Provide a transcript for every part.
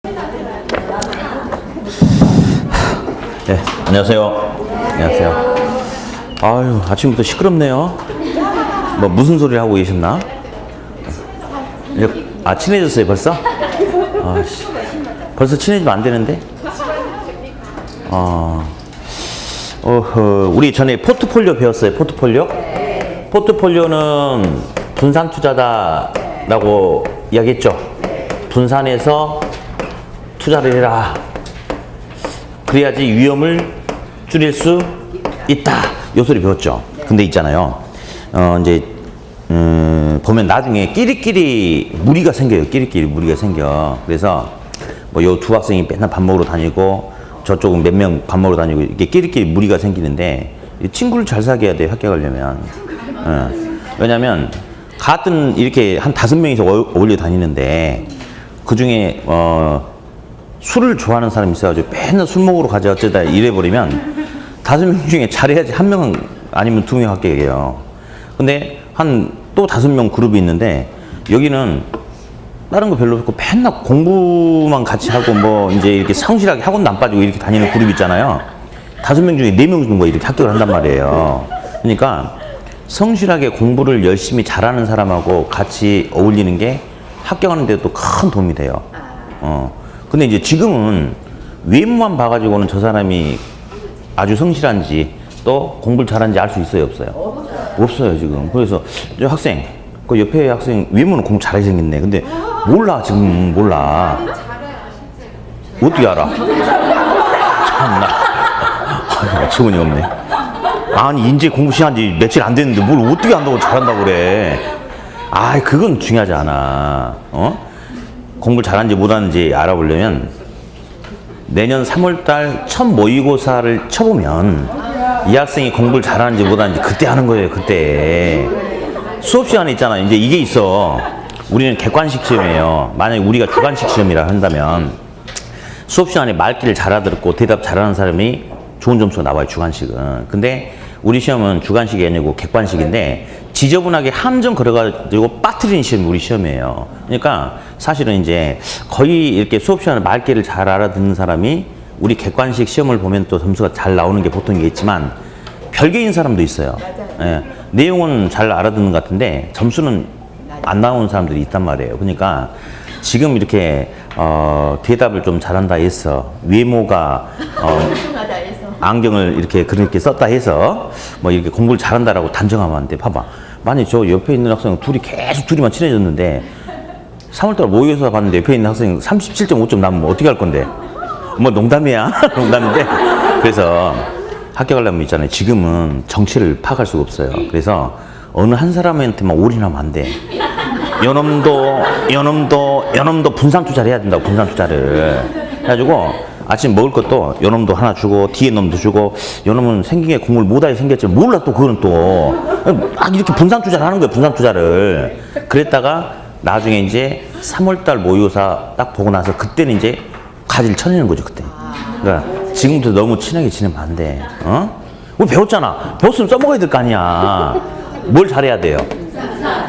네, 안녕하세요. 안녕하세요. 아유, 아침부터 시끄럽네요. 뭐 무슨 소리를 하고 계셨나? 아, 친해졌어요 벌써? 아, 벌써 친해지면 안 되는데? 우리 전에 포트폴리오 배웠어요. 포트폴리오? 포트폴리오는 분산 투자다라고 이야기했죠. 분산해서 투자를 해라. 그래야지 위험을 줄일 수 있다. 요 소리 배웠죠. 근데 있잖아요. 이제 보면 나중에 끼리끼리 무리가 생겨요. 끼리끼리 무리가 생겨. 그래서 뭐 요 두 학생이 맨날 밥 먹으러 다니고 저쪽은 몇 명 밥 먹으러 다니고 이게 끼리끼리 무리가 생기는데 친구를 잘 사귀어야 돼요. 학교 가려면. 왜냐면 같은 이렇게 한 5명이서 어울려 다니는데 그 중에 술을 좋아하는 사람이 있어가지고 맨날 술 먹으러 가자 어쩌다 이래버리면 5명 중에 잘해야지 1명 아니면 2명 합격이에요. 근데 한 또 5명 그룹이 있는데 여기는 다른 거 별로 없고 맨날 공부만 같이 하고 뭐 이제 이렇게 성실하게 학원도 안 빠지고 이렇게 다니는 그룹 있잖아요. 5명 중에 4명 정도가 이렇게 합격을 한단 말이에요. 그러니까 성실하게 공부를 열심히 잘하는 사람하고 같이 어울리는 게 합격하는 데도 또 큰 도움이 돼요. 근데 이제 지금은 외모만 봐가지고는 저 사람이 아주 성실한지 또 공부를 잘하는지 알 수 있어요, 없어요? 없어요, 지금. 그래서 저 학생, 그 옆에 학생 외모는 공부 잘하게 생겼네. 근데 몰라, 지금 몰라. 어떻게 알아? 참나. 어처구니 없네. 아니, 이제 공부 시작한 지 며칠 안 됐는데 뭘 어떻게 안다고 잘한다고 그래. 아, 그건 중요하지 않아. 공부를 잘하는지 못하는지 알아보려면 내년 3월달 첫 모의고사를 쳐보면 이 학생이 공부를 잘하는지 못하는지 그때 하는 거예요. 그때 수업 시간에 있잖아. 이제 이게 있어. 우리는 객관식 시험이에요. 만약에 우리가 주관식 시험이라 한다면 수업 시간에 말귀를 잘 알아듣고 대답 잘하는 사람이 좋은 점수가 나와요. 주관식은. 근데 우리 시험은 주관식이 아니고 객관식인데 지저분하게 함정 걸어가지고 빠뜨리는 시험이 우리 시험이에요. 그러니까 사실은 이제 거의 이렇게 수업 시간에 말귀를 잘 알아듣는 사람이 우리 객관식 시험을 보면 또 점수가 잘 나오는 게 보통이겠지만 별개인 사람도 있어요. 예, 내용은 잘 알아듣는 것 같은데 점수는 안 나오는 사람들이 있단 말이에요. 그러니까 지금 이렇게 대답을 좀 잘한다 해서 외모가 안경을 이렇게 그렇게 썼다 해서 뭐 이렇게 공부를 잘한다라고 단정하면 안 돼. 봐봐. 만약 저 옆에 있는 학생 둘이만 친해졌는데 3월달 모의고사 봤는데 옆에 있는 학생 37.5점 나면 어떻게 할 건데? 뭐 농담이야. 농담인데. 그래서 합격하려면 있잖아요. 지금은 정체를 파악할 수가 없어요. 그래서 어느 한 사람한테만 올인하면 안 돼. 요놈도 분산 투자를 해야 된다고. 분산 투자를 해가지고 아침 먹을 것도 요놈도 하나 주고 뒤에 놈도 주고 요놈은 생긴 게 공부를 못하게 생겼지 몰라. 또 그거는 또 이렇게 분산 투자를 하는 거예요. 분산 투자를. 그랬다가 나중에 이제 3월달 모의고사 딱 보고 나서 그때는 이제 가지를 쳐내는 거죠. 그때. 그러니까 지금부터 너무 친하게 지내면 안 돼. 우리 배웠잖아. 배웠으면 써먹어야 될 거 아니야. 뭘 잘해야 돼요?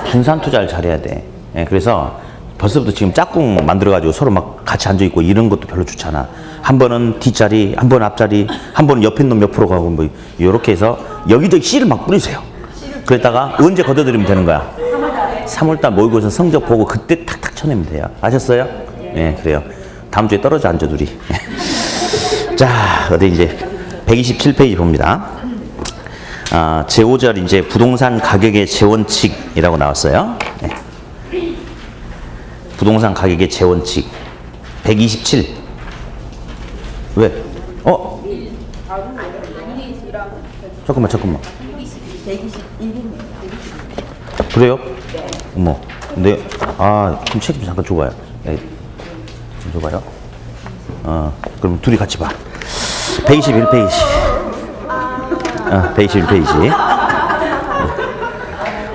분산 투자를 잘해야 돼. 예, 그래서 벌써부터 지금 짝꿍 만들어가지고 서로 막 같이 앉아있고 이런 것도 별로 좋지 않아. 한 번은 뒷자리, 한 번은 앞자리, 한 번은 옆에 놈 옆으로 가고 뭐 이렇게 해서 여기저기 씨를 막 뿌리세요. 그랬다가 언제 걷어들이면 되는 거야? 3월달 모의고사 성적 보고 그때 탁탁 쳐내면 돼요. 아셨어요? 네, 그래요. 다음 주에 떨어져 앉아 둘이. 자, 어디 이제 127페이지 봅니다. 제5절 이제 부동산 가격의 재원칙이라고 나왔어요. 네. 부동산 가격의 재원칙 127. 왜? 잠깐만. 그래요? 어머. 근데 그럼 책 좀 잠깐 줘봐요. 네. 좀 줘봐요. 그럼 둘이 같이 봐. 121페이지. 121페이지.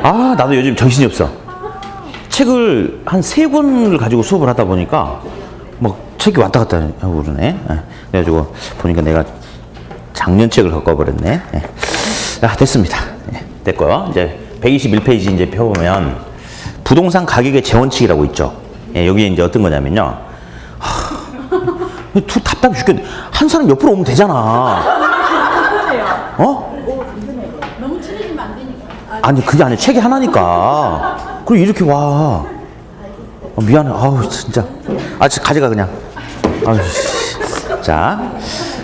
나도 요즘 정신이 없어. 책을 한 3권을 가지고 수업을 하다 보니까 막 책이 왔다 갔다 하고 그러네. 그래가지고 보니까 내가 작년 책을 갖고 와버렸네. 됐습니다. 됐고요. 이제 121페이지 이제 펴보면 부동산 가격의 재원칙이라고 있죠. 여기에 이제 어떤 거냐면요. 답답해 죽겠네. 한 사람 옆으로 오면 되잖아. 어? 너무 친해지면 안 되니까. 아니 그게 아니야. 책이 하나니까. 그리고 이렇게 와. 미안해. 아우 진짜. 가져가 그냥. 아우. 자,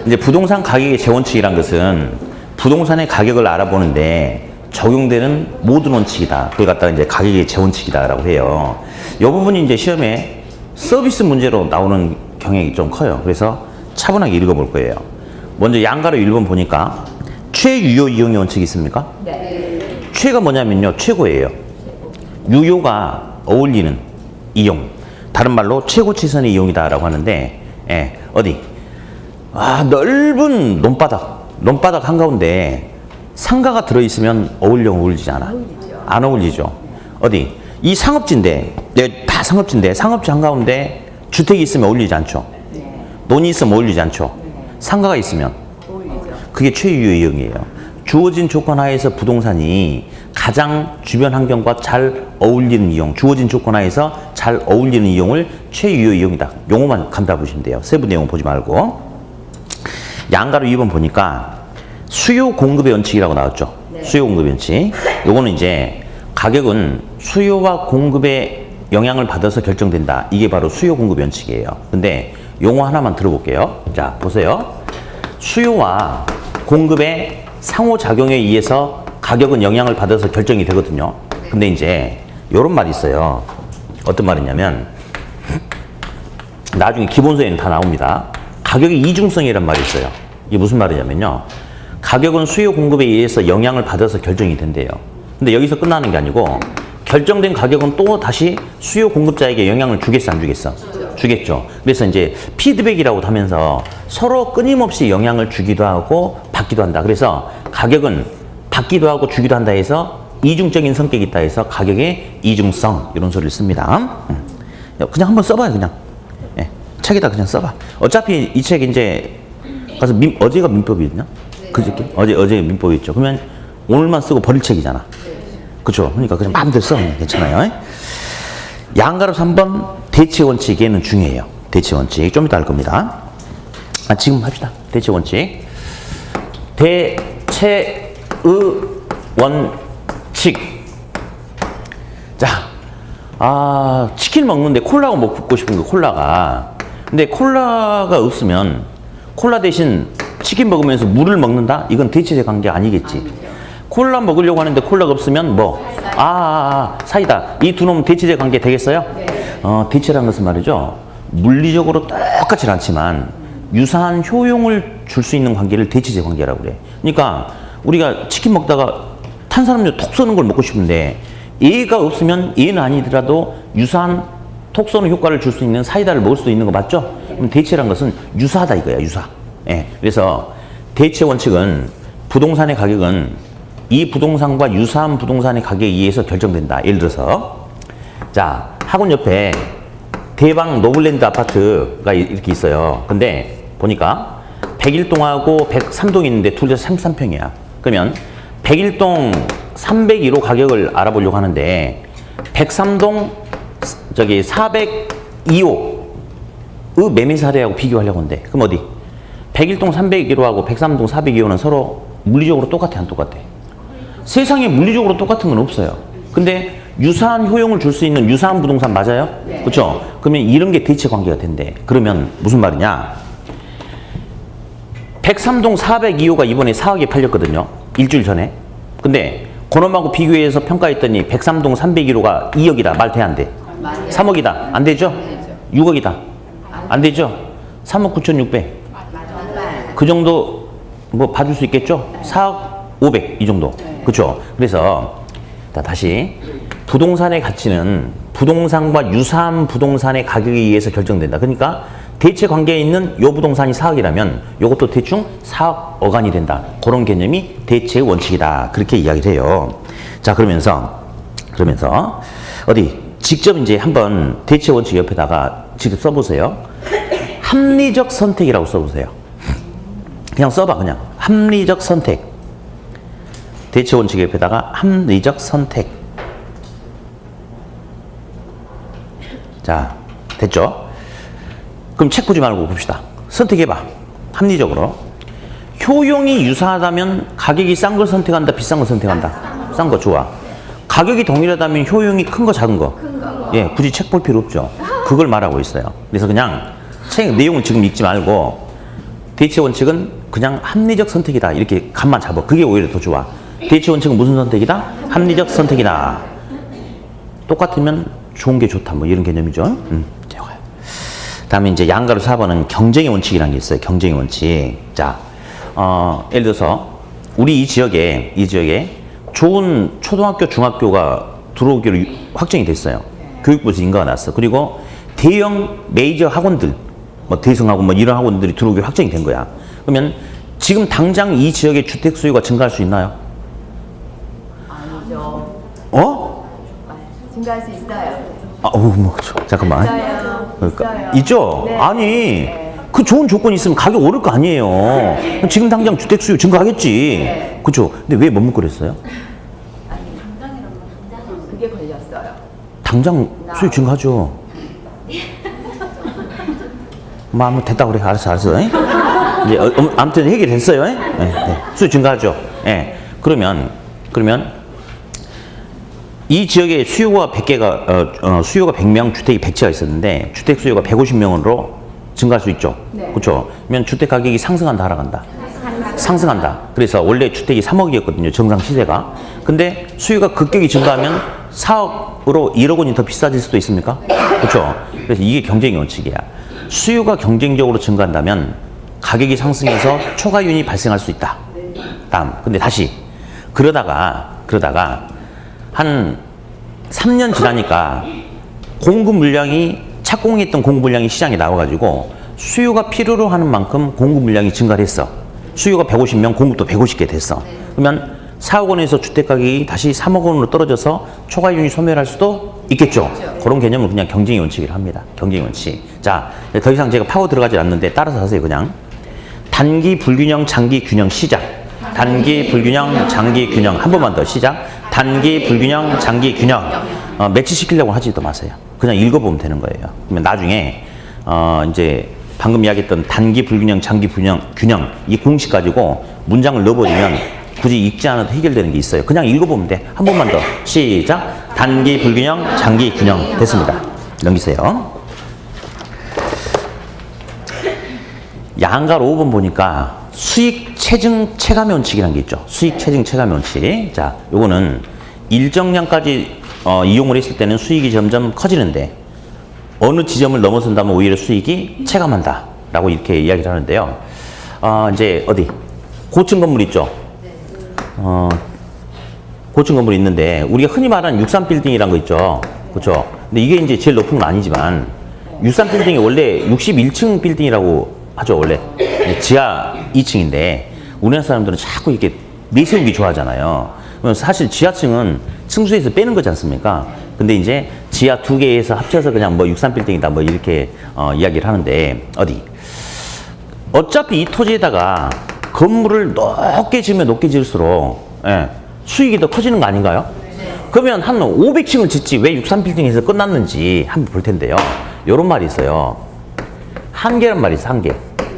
이제 부동산 가격의 재원칙이란 것은 부동산의 가격을 알아보는데 적용되는 모든 원칙이다. 그걸 갖다가 이제 가격의 재원칙이다라고 해요. 이 부분이 이제 시험에 서비스 문제로 나오는 경향이 좀 커요. 그래서 차분하게 읽어볼 거예요. 먼저 양가로 1번 보니까 최유효 이용의 원칙이 있습니까? 네. 최가 뭐냐면요. 최고예요. 유효가 어울리는 이용. 다른 말로 최고치선의 이용이다라고 하는데, 예, 어디? 넓은 논바닥 한가운데 상가가 들어있으면 어울리지 않아? 안 어울리죠. 어디? 이 상업지인데, 다 상업지인데, 상업지 한가운데 주택이 있으면 어울리지 않죠? 논이 있으면 어울리지 않죠? 상가가 있으면? 그게 최유효 이용이에요. 주어진 조건 하에서 부동산이 가장 주변 환경과 잘 어울리는 이용, 주어진 조건 하에서 잘 어울리는 이용을 최유효 이용이다. 용어만 감다 보시면 돼요. 세부 내용 보지 말고. 양가로 2번 보니까 수요 공급의 원칙이라고 나왔죠. 네. 수요 공급의 원칙. 요거는 이제 가격은 수요와 공급의 영향을 받아서 결정된다. 이게 바로 수요 공급의 원칙이에요. 근데 용어 하나만 들어볼게요. 자, 보세요. 수요와 공급의 상호작용에 의해서 가격은 영향을 받아서 결정이 되거든요. 근데 이제 요런 말이 있어요. 어떤 말이냐면 나중에 기본서에는 다 나옵니다. 가격의 이중성이란 말이 있어요. 이게 무슨 말이냐면요. 가격은 수요 공급에 의해서 영향을 받아서 결정이 된대요. 근데 여기서 끝나는 게 아니고 결정된 가격은 또 다시 수요 공급자에게 영향을 주겠어 안 주겠어? 주겠죠. 그래서 이제 피드백이라고 하면서 서로 끊임없이 영향을 주기도 하고 받기도 한다. 그래서 가격은 받기도 하고 주기도 한다 해서 이중적인 성격이 있다 해서 가격의 이중성 이런 소리를 씁니다. 그냥 한번 써봐요. 그냥. 예, 책에다 그냥 써봐. 어차피 이 책 이제 가서 어제가 민법이 있나? 그저께? 어제 민법이 있죠. 그러면 오늘만 쓰고 버릴 책이잖아. 그렇죠? 그러니까 그냥 마음대로 써. 괜찮아요. 양가로 3번 대체 원칙. 얘는 중요해요. 대체 원칙. 좀 이따 할 겁니다. 지금 합시다. 대체 원칙. 대체의 원칙. 자, 치킨 먹는데 콜라가 먹고 싶은 거 콜라가. 근데 콜라가 없으면 콜라 대신 치킨 먹으면서 물을 먹는다? 이건 대체적 관계 아니겠지. 콜라 먹으려고 하는데 콜라가 없으면 뭐? 사이다. 이 두 놈은 대체적 관계 되겠어요? 대체라는 것은 말이죠. 물리적으로 똑같진 않지만 유사한 효용을 줄 수 있는 관계를 대체적 관계라고 그래. 그러니까 우리가 치킨 먹다가 탄산음료 톡 쏘는 걸 먹고 싶은데 얘가 없으면 얘는 아니더라도 유사한 톡 쏘는 효과를 줄 수 있는 사이다를 먹을 수도 있는 거 맞죠? 그럼 대체라는 것은 유사하다 이거야. 유사. 예. 그래서 대체 원칙은 부동산의 가격은 이 부동산과 유사한 부동산의 가격에 의해서 결정된다. 예를 들어서 자, 학원 옆에 대방 노블랜드 아파트가 이렇게 있어요. 근데 보니까 101동하고 103동이 있는데 둘 다 33평이야. 그러면 101동 302로 가격을 알아보려고 하는데 103동 402호의 매매 사례하고 비교하려고 하는데 그럼 어디? 101동 301호하고 103동 402호는 서로 물리적으로 똑같아 안 똑같아? 세상에 물리적으로 똑같은 건 없어요. 근데 유사한 효용을 줄 수 있는 유사한 부동산 맞아요? 네. 그렇죠? 그러면 이런 게 대체 관계가 된대. 그러면 무슨 말이냐? 103동 402호가 이번에 4억에 팔렸거든요. 일주일 전에. 근데 그놈하고 비교해서 평가했더니 103동 301호가 2억이다. 말 돼 안 돼? 3억이다. 안 되죠? 6억이다. 안 되죠? 3억 9,600. 그 정도 뭐 봐줄 수 있겠죠? 4억 500 이 정도. 그렇죠? 그래서 다시 부동산의 가치는 부동산과 유사한 부동산의 가격에 의해서 결정된다. 그러니까 대체 관계에 있는 요 부동산이 4억이라면 요것도 대충 4억 어간이 된다. 그런 개념이 대체의 원칙이다. 그렇게 이야기를 해요. 자, 그러면서 어디 직접 이제 한번 대체 원칙 옆에다가 직접 써보세요. 합리적 선택이라고 써보세요. 그냥 써봐. 그냥 합리적 선택. 대체 원칙 옆에다가 합리적 선택. 자, 됐죠? 그럼 책 보지 말고 봅시다. 선택해봐. 합리적으로. 효용이 유사하다면 가격이 싼 걸 선택한다, 비싼 걸 선택한다? 싼 거 좋아. 가격이 동일하다면 효용이 큰 거, 작은 거? 예, 굳이 책 볼 필요 없죠. 그걸 말하고 있어요. 그래서 그냥 책 내용을 지금 읽지 말고 대치 원칙은 그냥 합리적 선택이다. 이렇게 감만 잡아. 그게 오히려 더 좋아. 대치 원칙은 무슨 선택이다? 합리적 선택이다. 똑같으면 좋은 게 좋다. 뭐 이런 개념이죠. 다음에 이제 양가로 4번은 경쟁의 원칙이라는 게 있어요. 경쟁의 원칙. 자, 예를 들어서 우리 이 지역에 좋은 초등학교, 중학교가 들어오기로 확정이 됐어요. 교육부에서 인가가 났어. 그리고 대형 메이저 학원들, 뭐 대성학원 뭐 이런 학원들이 들어오기로 확정이 된 거야. 그러면 지금 당장 이 지역의 주택 수요가 증가할 수 있나요? 아니죠. 증가할 수 있어요. 잠깐만. 있어요. 있어요. 있죠? 네. 아니, 네. 그 좋은 조건이 있으면 가격 오를 거 아니에요. 지금 당장 주택 수요 증가하겠지. 네. 그죠? 근데 왜 머뭇거렸어요? 그게 걸렸어요. 당장 수요 증가하죠. 뭐, 한번 됐다 그래. 알았어. 이제, 아무튼 해결됐어요. 네. 수요 증가하죠. 예. 그러면, 이 지역에 수요가 100개가, 수요가 100명, 주택이 100채가 있었는데, 주택 수요가 150명으로 증가할 수 있죠. 네. 그렇죠. 그러면 주택 가격이 상승한다, 하락한다? 상승한다. 그래서 원래 주택이 3억이었거든요. 정상 시세가. 근데 수요가 급격히 증가하면 4억으로 1억 원이 더 비싸질 수도 있습니까? 그렇죠. 그래서 이게 경쟁의 원칙이야. 수요가 경쟁적으로 증가한다면 가격이 상승해서 초과이윤이 발생할 수 있다. 다음. 근데 다시 그러다가 한 3년 지나니까 공급 물량이 착공했던 공급 물량이 시장에 나와가지고 수요가 필요로 하는 만큼 공급 물량이 증가를 했어. 수요가 150명, 공급도 150개 됐어. 그러면 4억 원에서 주택 가격이 다시 3억 원으로 떨어져서 초과이윤이 소멸할 수도 있겠죠. 그런 개념을 그냥 경쟁의 원칙이라 합니다. 경쟁의 원칙. 자, 더 이상 제가 파고 들어가지 않는데 따라서 하세요. 그냥 단기 불균형, 장기 균형 시작. 단기 불균형, 장기 균형. 한 번만 더 시작. 단기 불균형, 장기 균형. 매치시키려고 하지도 마세요. 그냥 읽어보면 되는 거예요. 그러면 나중에 이제 방금 이야기했던 단기 불균형, 장기 균형 이 공식 가지고 문장을 넣어버리면 굳이 읽지 않아도 해결되는 게 있어요. 그냥 읽어보면 돼. 한 번만 더 시작. 단기 불균형, 장기 균형. 됐습니다. 넘기세요. 양가로 5번 보니까 수익 체증 체감 원칙이라는 게 있죠. 수익 체증 체감 원칙. 자, 요거는 일정량까지 이용을 했을 때는 수익이 점점 커지는데 어느 지점을 넘어선다면 오히려 수익이 체감한다 라고 이렇게 이야기를 하는데요. 이제 어디 고층 건물 있죠. 고층 건물이 있는데 우리가 흔히 말하는 63빌딩이라는 거 있죠. 그렇죠. 근데 이게 이제 제일 높은 건 아니지만 63빌딩이 원래 61층 빌딩이라고 하죠. 원래 지하 2층인데 우리나라 사람들은 자꾸 이렇게 내세우기 좋아하잖아요. 사실 지하층은 층수에서 빼는 거지 않습니까? 근데 이제 지하 2개에서 합쳐서 그냥 뭐 63빌딩이다 뭐 이렇게 이야기를 하는데 어차피 이 토지에다가 건물을 높게 지으면 높게 지을수록 수익이 더 커지는 거 아닌가요? 그러면 한 500층을 짓지 왜 63빌딩에서 끝났는지 한번 볼 텐데요. 요런 말이 있어요. 한계란 말이 있어. 한계.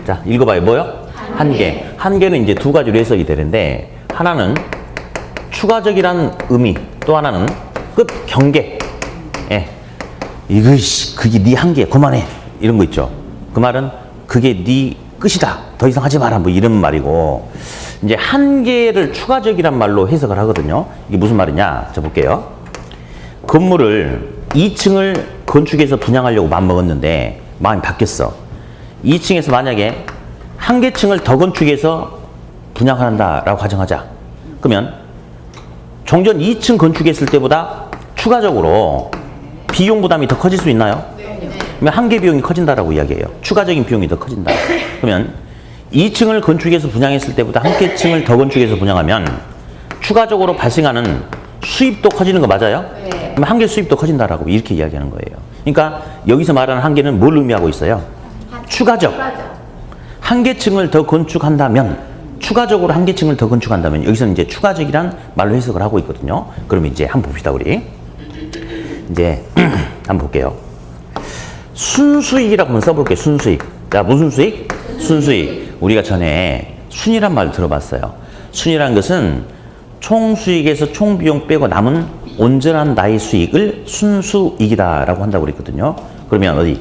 자, 읽어봐요. 뭐요? 한계. 한계는 이제 두 가지로 해석이 되는데 하나는 추가적이라는 의미, 또 하나는 끝 경계. 그게 네 한계야. 그만해. 이런 거 있죠. 그 말은 그게 네 끝이다. 더 이상 하지 마라. 뭐 이런 말이고 이제 한계를 추가적이란 말로 해석을 하거든요. 이게 무슨 말이냐? 자, 볼게요. 건물을 2층을 건축해서 분양하려고 마음먹었는데 마음이 바뀌었어. 2층에서 만약에 한 개 층을 더 건축해서 분양한다라고 가정하자. 그러면 종전 2층 건축했을 때보다 추가적으로 비용 부담이 더 커질 수 있나요? 그러면 한 개 비용이 커진다라고 이야기해요. 추가적인 비용이 더 커진다. 그러면 2층을 건축해서 분양했을 때보다 한 개 층을 더 건축해서 분양하면 추가적으로 발생하는 수입도 커지는 거 맞아요? 그러면 한 개 수입도 커진다라고 이렇게 이야기하는 거예요. 그러니까 여기서 말하는 한계는 뭘 의미하고 있어요? 추가적. 한 개 층을 더 건축한다면 추가적으로 한 개 층을 더 건축한다면 여기서는 이제 추가적이란 말로 해석을 하고 있거든요. 그러면 이제 한번 봅시다. 우리 이제 한번 볼게요. 순수익이라고 한번 써볼게요. 순수익. 자, 무슨 수익? 순수익. 우리가 전에 순이란 말 들어봤어요. 순이란 것은 총수익에서 총비용 빼고 남은 온전한 나의 수익을 순수익이다라고 한다고 그랬거든요. 그러면 어디?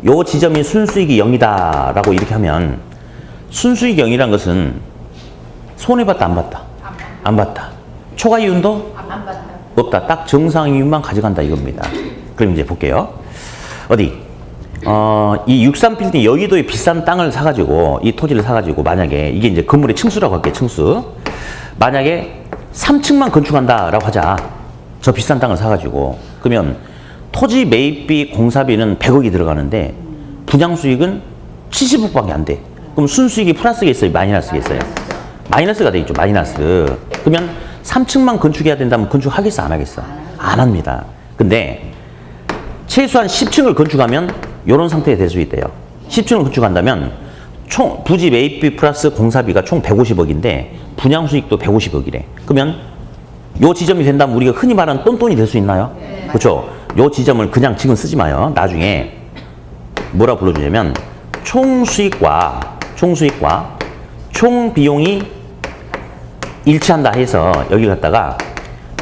요 지점이 순수익이 0이다라고 이렇게 하면 순수익 0이란 것은 손해봤다 안 봤다? 안 봤다. 초과 이윤도? 안 받다. 없다. 딱 정상 이윤만 가져간다 이겁니다. 그럼 이제 볼게요. 어디? 이 63빌딩 여의도에 비싼 땅을 사가지고 이 토지를 사가지고 만약에 이게 이제 건물의 층수라고 할게요. 층수. 만약에 3층만 건축한다라고 하자. 저 비싼 땅을 사가지고 그러면 토지 매입비 공사비는 100억이 들어가는데 분양 수익은 70억밖에 안 돼. 그럼 순수익이 플러스겠어요? 마이너스겠어요? 마이너스가 되겠죠. 마이너스. 그러면 3층만 건축해야 된다면 건축하겠어? 안 하겠어? 안 합니다. 근데 최소한 10층을 건축하면 이런 상태에 될 수 있대요. 10층을 건축한다면 총 부지 매입비 플러스 공사비가 총 150억인데 분양 수익도 150억이래. 그러면 요 지점이 된다면 우리가 흔히 말하는 똔똔이 될 수 있나요? 네. 그렇죠? 요 지점을 그냥 지금 쓰지 마요. 나중에 뭐라 불러주냐면 총수익과 총비용이 일치한다 해서 여기 갖다가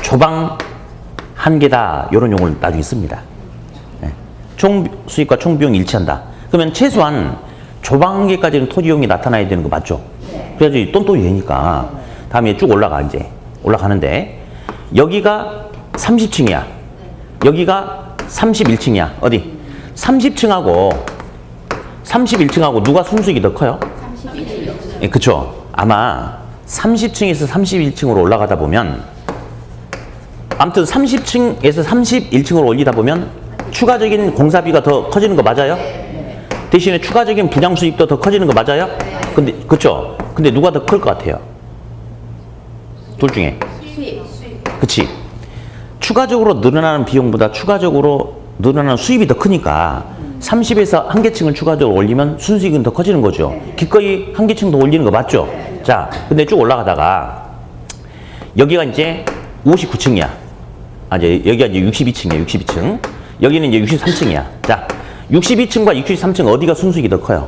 조방 한계다 이런 용어를 나중에 씁니다. 네. 총수익과 총비용이 일치한다. 그러면 최소한 조방 한계까지는 토지용이 나타나야 되는 거 맞죠? 네. 그래야지 똔똔이 되니까 다음에 쭉 올라가 이제 올라가는데 여기가 30층이야. 여기가 31층이야. 어디? 30층하고 31층하고 누가 순수익이 더 커요? 31층. 예, 그쵸. 아마 30층에서 31층으로 올라가다 보면 아무튼 30층에서 31층으로 올리다 보면 추가적인 공사비가 더 커지는 거 맞아요? 대신에 추가적인 분양 수익도 더 커지는 거 맞아요? 근데 그쵸. 근데 누가 더 클 것 같아요? 둘 중에. 그치. 추가적으로 늘어나는 비용보다 추가적으로 늘어나는 수입이 더 크니까 30에서 한 개층을 추가적으로 올리면 순수익은 더 커지는 거죠. 기꺼이 한 개층 더 올리는 거 맞죠? 자, 근데 쭉 올라가다가 여기가 이제 59층이야. 이제 여기가 이제 62층이야. 62층. 여기는 이제 63층이야. 자, 62층과 63층 어디가 순수익이 더 커요?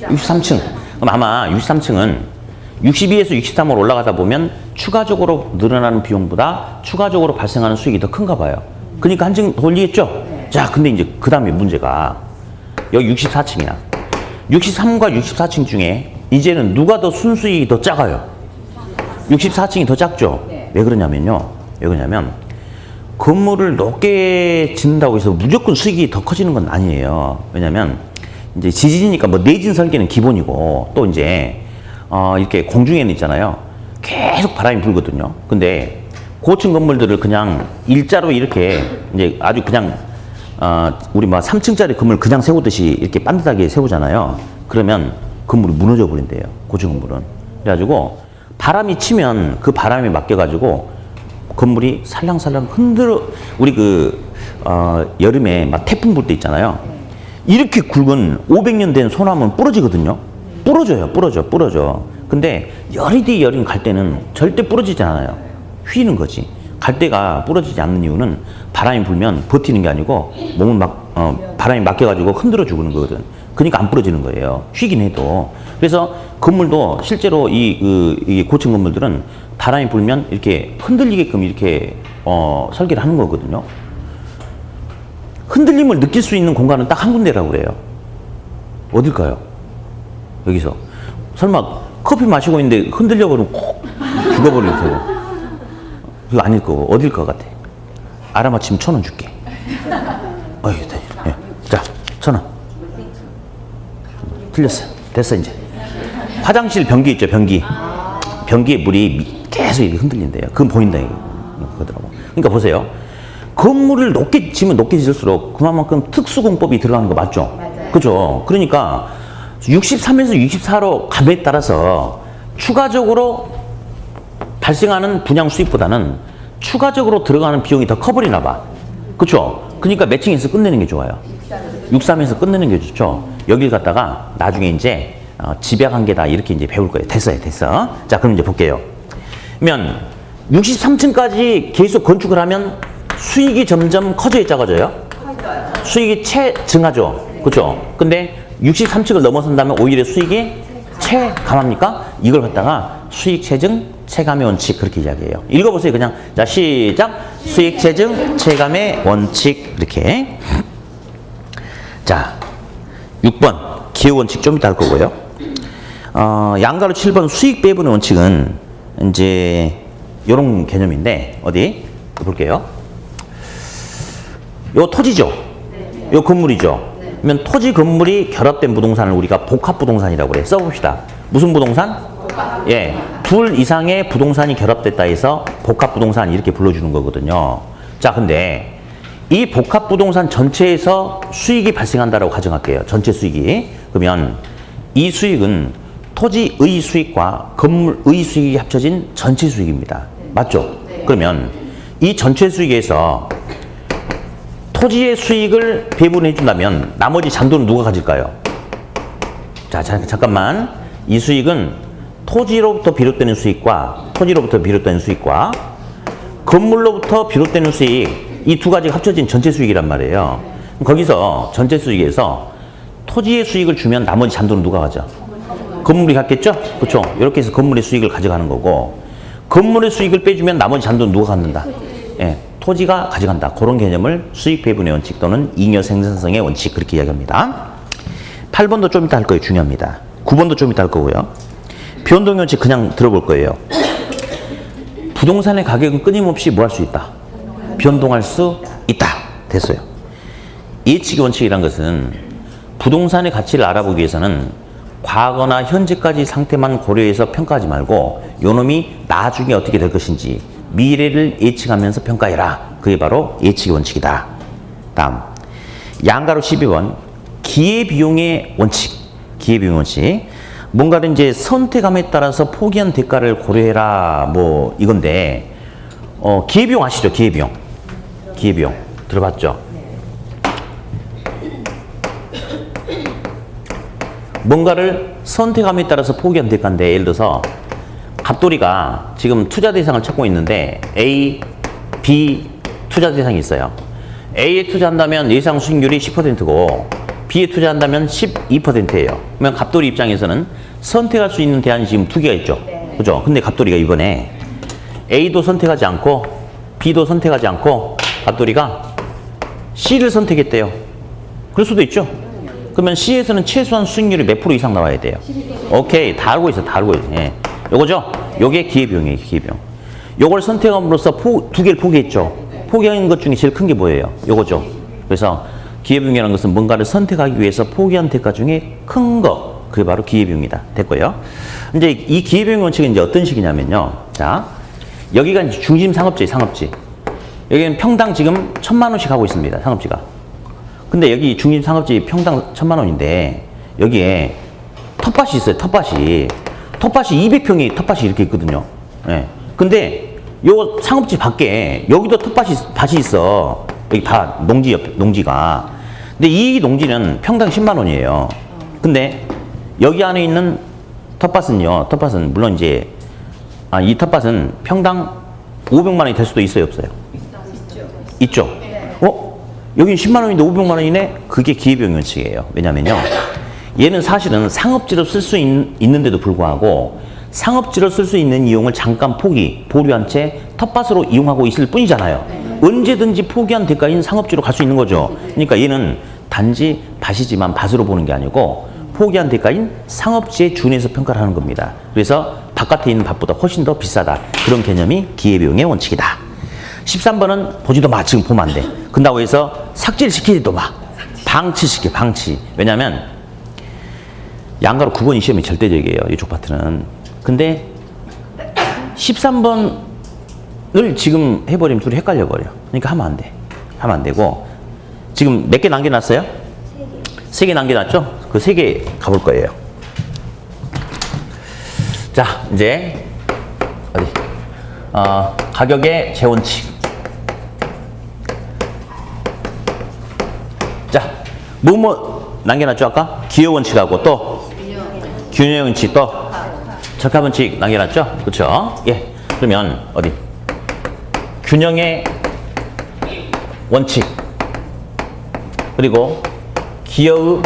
63층. 그럼 아마 63층은 62에서 63으로 올라가다 보면 추가적으로 늘어나는 비용보다 추가적으로 발생하는 수익이 더 큰가 봐요. 그러니까 한층 더 올리겠죠? 자, 근데 이제 그 다음에 문제가 여기 64층이야. 63과 64층 중에 이제는 누가 더 순수익이 더 작아요? 64층이 더 작죠? 왜 그러냐면요. 왜 그러냐면 건물을 높게 짓는다고 해서 무조건 수익이 더 커지는 건 아니에요. 왜냐면 이제 지진이니까 뭐 내진 설계는 기본이고 또 이제 이렇게 공중에는 있잖아요. 계속 바람이 불거든요. 근데 고층 건물들을 그냥 일자로 이렇게 이제 아주 그냥 우리 막 3층짜리 건물 그냥 세우듯이 이렇게 반듯하게 세우잖아요. 그러면 건물이 무너져 버린대요. 고층 건물은. 그래가지고 바람이 치면 그 바람에 맡겨가지고 건물이 살랑살랑 흔들어. 우리 여름에 막 태풍 불 때 있잖아요. 이렇게 굵은 500년 된 소나무는 부러지거든요. 부러져. 근데 열이 열인 갈대는 절대 부러지지 않아요. 휘는 거지. 갈대가 부러지지 않는 이유는 바람이 불면 버티는 게 아니고 몸을 바람이 맡겨가지고 흔들어 죽는 거거든. 그러니까 안 부러지는 거예요. 휘긴 해도. 그래서 건물도 실제로 이 고층 건물들은 바람이 불면 이렇게 흔들리게끔 이렇게 설계를 하는 거거든요. 흔들림을 느낄 수 있는 공간은 딱 한 군데라고 그래요. 어딜까요? 여기서. 설마 커피 마시고 있는데 흔들려 버리면 콕 죽어버릴 테고. 그거 아닐 거고. 어딜 것 같아? 알아맞히면 1,000원 줄게. 예. 자, 1,000원. 틀렸어. 됐어, 이제. 화장실 변기 있죠, 변기. 변기에 물이 계속 이렇게 흔들린대요. 그건 보인다, 그거더라고. 그러니까 보세요. 건물을 높게 지면 높게 지을수록 그만큼 특수공법이 들어가는 거 맞죠? 맞아요. 그죠? 그러니까 63에서 64로 감에 따라서 추가적으로 발생하는 분양 수익보다는 추가적으로 들어가는 비용이 더 커버리나 봐. 그쵸? 그러니까 매칭해서 끝내는 게 좋아요. 63에서 끝내는 게 좋죠. 여길 갖다가 나중에 이제 집약한계다 이렇게 이제 배울 거예요. 됐어요. 자, 그럼 이제 볼게요. 그러면 63층까지 계속 건축을 하면 수익이 점점 커져요, 작아져요? 수익이 증하죠. 그렇죠? 근데 63칙을 넘어선다면 오히려 수익이 체감합니까? 이걸 갖다가 수익 체증 체감의 원칙 그렇게 이야기해요. 읽어보세요. 그냥. 자, 시작. 수익 체증 체감의 원칙 이렇게. 자, 6번 기호 원칙 좀 이따 할 거고요. 양가로 7번 수익 배분의 원칙은 이제 이런 개념인데 어디 볼게요. 요 토지죠. 요 건물이죠. 그러면 토지 건물이 결합된 부동산을 우리가 복합 부동산이라고 그래. 써봅시다. 무슨 부동산? 예, 둘 이상의 부동산이 결합됐다 해서 복합 부동산 이렇게 불러주는 거거든요. 자, 근데 이 복합 부동산 전체에서 수익이 발생한다라고 가정할게요. 전체 수익이. 그러면 이 수익은 토지의 수익과 건물의 수익이 합쳐진 전체 수익입니다. 맞죠? 그러면 이 전체 수익에서 토지의 수익을 배분해 준다면 나머지 잔돈은 누가 가질까요? 자, 잠깐만. 이 수익은 토지로부터 비롯되는 수익과 건물로부터 비롯되는 수익 이 두 가지가 합쳐진 전체 수익이란 말이에요. 거기서 전체 수익에서 토지의 수익을 주면 나머지 잔돈은 누가 가져? 건물이 갖겠죠? 그렇죠? 이렇게 해서 건물의 수익을 가져가는 거고 건물의 수익을 빼주면 나머지 잔돈은 누가 갖는다? 예, 토지가 가져간다. 그런 개념을 수익 배분의 원칙 또는 잉여 생산성의 원칙 그렇게 이야기합니다. 8번도 좀 이따 할 거예요. 중요합니다. 9번도 좀 이따 할 거고요. 변동의 원칙 그냥 들어볼 거예요. 부동산의 가격은 끊임없이 뭐 할 수 있다? 변동할 수 있다. 됐어요. 예측의 원칙이란 것은 부동산의 가치를 알아보기 위해서는 과거나 현재까지 상태만 고려해서 평가하지 말고 요놈이 나중에 어떻게 될 것인지 미래를 예측하면서 평가해라. 그게 바로 예측의 원칙이다. 다음 양가로 12번 기회비용의 원칙. 기회비용 원칙. 뭔가를 이제 선택함에 따라서 포기한 대가를 고려해라. 뭐 이건데 기회비용 아시죠? 기회비용. 기회비용 들어봤죠? 뭔가를 선택함에 따라서 포기한 대가인데 예를 들어서 갑돌이가 지금 투자 대상을 찾고 있는데 A, B 투자 대상이 있어요. A에 투자한다면 예상 수익률이 10%고 B에 투자한다면 12%예요. 그러면 갑돌이 입장에서는 선택할 수 있는 대안이 지금 두 개가 있죠. 그죠? 근데 갑돌이가 이번에 A도 선택하지 않고 B도 선택하지 않고 갑돌이가 C를 선택했대요. 그럴 수도 있죠. 그러면 C에서는 최소한 수익률이 몇 프로 이상 나와야 돼요? 오케이. 다 알고 있어. 다 알고 있어. 예. 요거죠? 요게 기회비용이에요. 기회비용. 요걸 선택함으로써 두 개를 포기했죠. 포기한 것 중에 제일 큰 게 뭐예요? 요거죠. 그래서 기회비용이라는 것은 뭔가를 선택하기 위해서 포기한 대가 중에 큰 거. 그게 바로 기회비용이다. 됐고요. 이제 이 기회비용 원칙은 이제 어떤 식이냐면요. 자, 여기가 이제 중심 상업지, 상업지. 여기는 평당 지금 1,000만 원씩 하고 있습니다. 상업지가. 근데 여기 중심 상업지 평당 1,000만 원인데 여기에 텃밭이 있어요. 텃밭이 200평이 텃밭이 이렇게 있거든요. 예. 근데 요 상업지 밖에 여기도 밭이 있어. 여기 다 농지가. 근데 이 농지는 평당 10만 원이에요. 근데 여기 안에 있는 텃밭은 물론 이제 이 텃밭은 평당 500만 원이 될 수도 있어요, 없어요? 있죠. 여기 10만 원인데 500만 원이네? 그게 기회비용 원칙이에요. 왜냐면요. 얘는 사실은 상업지로 쓸 수 있는데도 불구하고 상업지로 쓸 수 있는 이용을 잠깐 보류한 채 텃밭으로 이용하고 있을 뿐이잖아요. 언제든지 포기한 대가인 상업지로 갈 수 있는 거죠. 그러니까 얘는 단지 밭이지만 밭으로 보는 게 아니고 포기한 대가인 상업지에 준해서 평가를 하는 겁니다. 그래서 바깥에 있는 밭보다 훨씬 더 비싸다. 그런 개념이 기회비용의 원칙이다. 13번은 보지도 마. 지금 보면 안 돼. 그런다고 해서 삭제를 시키지도 마. 방치. 왜냐면 양가로 9번이 시험이 절대적이에요. 이쪽 파트는. 근데 13번을 지금 해버리면 둘이 헷갈려버려. 그러니까 하면 안 돼. 하면 안 되고. 지금 몇 개 남겨놨어요? 3개 남겨놨죠? 그 3개 가볼 거예요. 자, 이제 어디? 가격의 재원칙. 자, 뭐 남겨놨죠 아까? 기호 원칙하고 또 균형 원칙 또 적합 원칙 남겨놨죠? 그렇죠? 예. 그러면 어디? 균형의 원칙. 그리고 기여의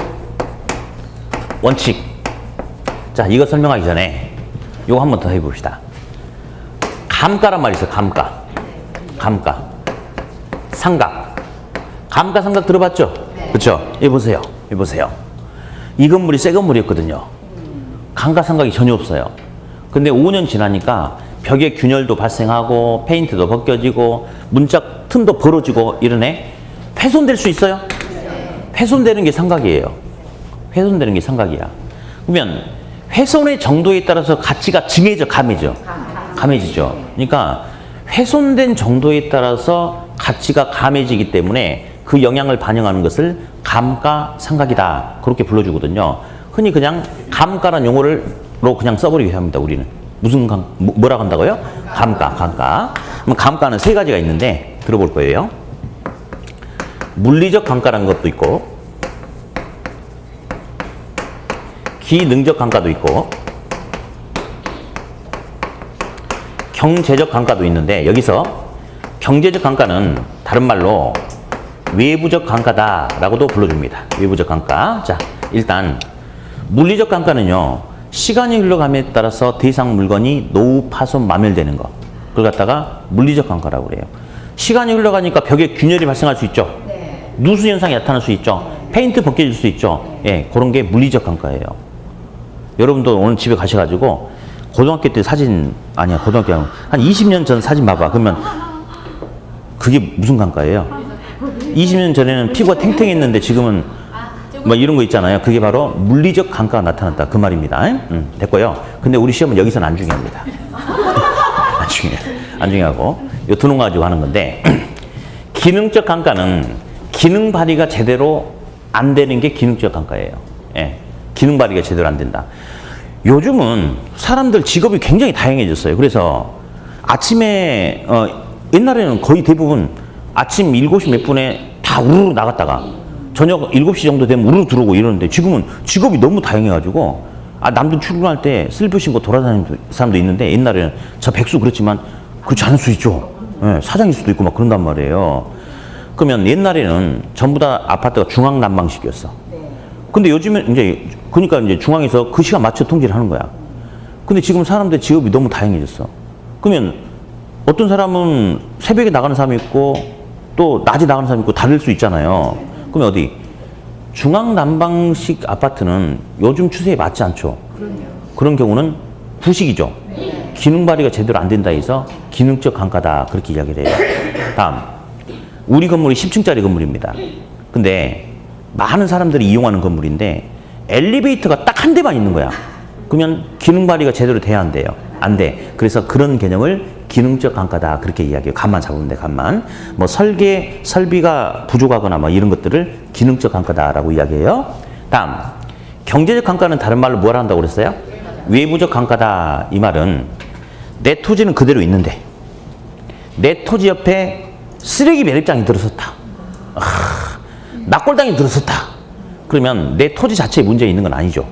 원칙. 자, 이거 설명하기 전에 이거 한 번 더 해봅시다. 감가란 말이 있어요. 감가. 감가. 상각. 감가 상각 들어봤죠? 그렇죠? 여기 보세요. 여기 보세요. 이 건물이 새 건물이었거든요. 감가 상각이 전혀 없어요. 근데 5년 지나니까 벽에 균열도 발생하고 페인트도 벗겨지고 문짝 틈도 벌어지고 이러네. 훼손될 수 있어요? 훼손되는 게 상각이에요. 훼손되는 게 상각이야. 그러면 훼손의 정도에 따라서 가치가 증해져, 감해져. 감해지죠. 그러니까 훼손된 정도에 따라서 가치가 감해지기 때문에 그 영향을 반영하는 것을 감가상각이다. 그렇게 불러주거든요. 흔히 그냥 감가란 용어로 그냥 써버리게 합니다. 우리는. 무슨 뭐라고 한다고요? 감가. 그럼 감가는 세 가지가 있는데 들어볼 거예요. 물리적 감가라는 것도 있고, 기능적 감가도 있고, 경제적 감가도 있는데, 여기서 경제적 감가는 다른 말로 외부적 감가다라고도 불러줍니다. 외부적 감가. 자, 일단 물리적 감가는요, 시간이 흘러감에 따라서 대상 물건이 노후, 파손, 마멸되는 거. 그걸 갖다가 물리적 감가라고 그래요. 시간이 흘러가니까 벽에 균열이 발생할 수 있죠. 누수 현상이 나타날 수 있죠. 페인트 벗겨질 수 있죠. 예, 그런 게 물리적 감가예요. 여러분도 오늘 집에 가셔가지고 고등학교 때 사진, 아니야, 고등학교 한 20년 전 사진 봐봐. 그러면 그게 무슨 감가예요? 20년 전에는 피부가 탱탱했는데 지금은 뭐 이런 거 있잖아요. 그게 바로 물리적 감가가 나타났다. 그 말입니다. 됐고요. 근데 우리 시험은 여기서는 안 중요합니다. 안 중요하고. 요 두 놈 가지고 하는 건데, 기능적 감가는 기능 발휘가 제대로 안 되는 게 기능적 감가예요. 예. 기능 발휘가 제대로 안 된다. 요즘은 사람들 직업이 굉장히 다양해졌어요. 그래서 아침에, 옛날에는 거의 대부분 아침 7시 몇 분에 다 우르르 나갔다가 저녁 7시 정도 되면 우르르 들어오고 이러는데 지금은 직업이 너무 다양해가지고 남들 출근할 때 슬리퍼 신고 돌아다니는 사람도 있는데 옛날에는 저 백수 그렇지만 그렇지 않을 수 있죠. 예, 사장일 수도 있고 막 그런단 말이에요. 그러면 옛날에는 전부 다 아파트가 중앙난방식이었어. 근데 요즘엔 그러니까 이제 중앙에서 그 시간 맞춰 통제를 하는 거야. 근데 지금 사람들 직업이 너무 다양해졌어. 그러면 어떤 사람은 새벽에 나가는 사람이 있고 또 낮에 나가는 사람이 있고 다를 수 있잖아요. 그러면 어디? 중앙난방식 아파트는 요즘 추세에 맞지 않죠. 그런 경우는 부식이죠. 기능 발휘가 제대로 안 된다 해서 기능적 감가다. 그렇게 이야기를 해요. 다음. 우리 건물이 10층짜리 건물입니다. 근데 많은 사람들이 이용하는 건물인데 엘리베이터가 딱 한 대만 있는 거야. 그러면 기능 발휘가 제대로 돼야 안 돼요. 안 돼. 그래서 그런 개념을 기능적 감가다. 그렇게 이야기해요. 감만 잡으면 돼. 감만. 뭐 설계, 설비가 부족하거나 뭐 이런 것들을 기능적 감가다라고 이야기해요. 다음. 경제적 감가는 다른 말로 뭐라 한다고 그랬어요? 외부적 감가다. 이 말은 내 토지는 그대로 있는데 내 토지 옆에 쓰레기 매립장이 들어섰다. 낙골당이 들어섰다. 그러면 내 토지 자체에 문제 있는 건 아니죠.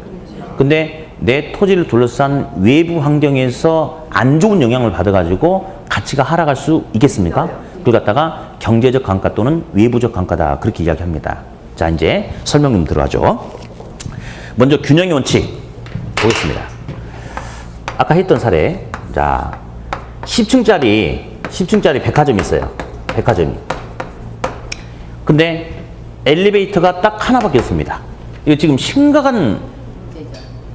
근데 내 토지를 둘러싼 외부 환경에서 안 좋은 영향을 받아가지고 가치가 하락할 수 있겠습니까? 그걸 갖다가 경제적 감가 또는 외부적 감가다. 그렇게 이야기합니다. 자, 이제 설명 좀 들어가죠. 먼저 균형의 원칙 보겠습니다. 아까 했던 사례. 자, 10층짜리 백화점이 있어요. 백화점이. 근데 엘리베이터가 딱 하나밖에 없습니다. 이거 지금 심각한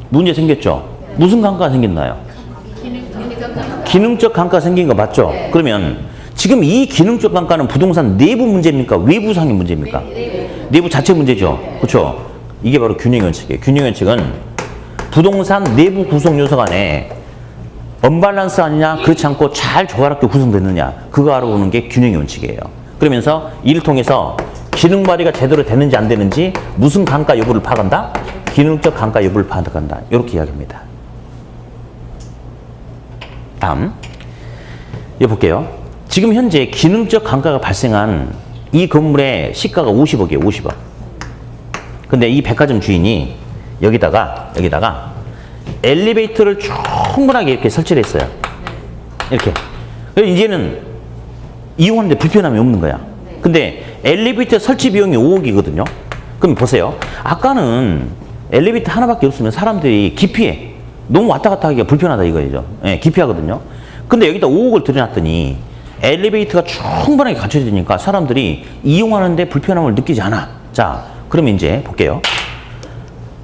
문제 생겼죠? 무슨 감가가 생겼나요? 기능적 감가가 생긴 거 맞죠? 그러면 지금 이 기능적 감가는 부동산 내부 문제입니까? 외부상의 문제입니까? 내부 자체 문제죠? 그렇죠? 이게 바로 균형의 원칙이에요. 균형의 원칙은 부동산 내부 구성 요소 간에 언밸런스 아니냐, 그렇지 않고 잘 조화롭게 구성됐느냐, 그거 알아보는 게 균형의 원칙이에요. 그러면서 이를 통해서 기능 발휘가 제대로 되는지 안 되는지 무슨 감가 여부를 파악한다? 기능적 감가 여부를 파악한다. 이렇게 이야기합니다. 다음. 이거 볼게요. 지금 현재 기능적 감가가 발생한 이 건물의 시가가 50억이에요. 50억. 근데 이 백화점 주인이 여기다가 엘리베이터를 충분하게 이렇게 설치를 했어요. 이렇게. 그래서 이제는 이용하는데 불편함이 없는 거야. 근데 엘리베이터 설치 비용이 5억이거든요. 그럼 보세요. 아까는 엘리베이터 하나밖에 없으면 사람들이 기피해. 너무 왔다 갔다 하기가 불편하다 이거죠. 예, 기피하거든요. 근데 여기다 5억을 들여놨더니 엘리베이터가 충분하게 갖춰지니까 사람들이 이용하는데 불편함을 느끼지 않아. 자, 그러면 이제 볼게요.